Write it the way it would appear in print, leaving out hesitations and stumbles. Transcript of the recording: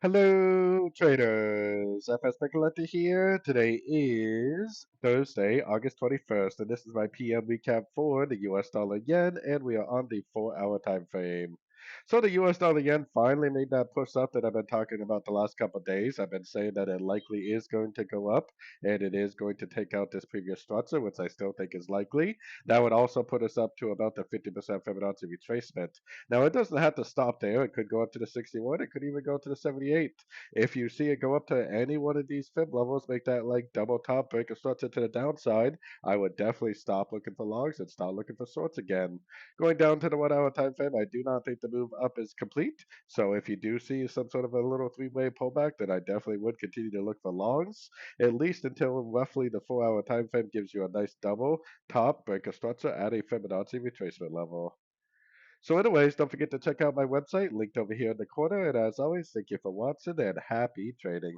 Hello, traders. FX Pip Collector here. Today is Thursday, August 21st, and this is my PM recap for the US dollar yen, and we are on the 4-hour time frame. So the US dollar yen finally made that push up that I've been talking about the last couple of days. I've been saying that it likely is going to go up, and it is going to take out this previous structure, which I still think is likely. That would also put us up to about the 50% Fibonacci retracement. Now, it doesn't have to stop there. It could go up to the 61. It could even go to the 78. If you see it go up to any one of these fib levels, make that like double top break or structure to the downside, I would definitely stop looking for longs and start looking for shorts again. Going down to the 1 hour time frame, I do not think the move up is complete. So if you do see some sort of a little three-way pullback, then I definitely would continue to look for longs, at least until roughly the 4 hour time frame gives you a nice double top break or structure at a Fibonacci retracement level. So anyways, don't forget to check out my website linked over here in the corner. And as always, thank you for watching and happy trading.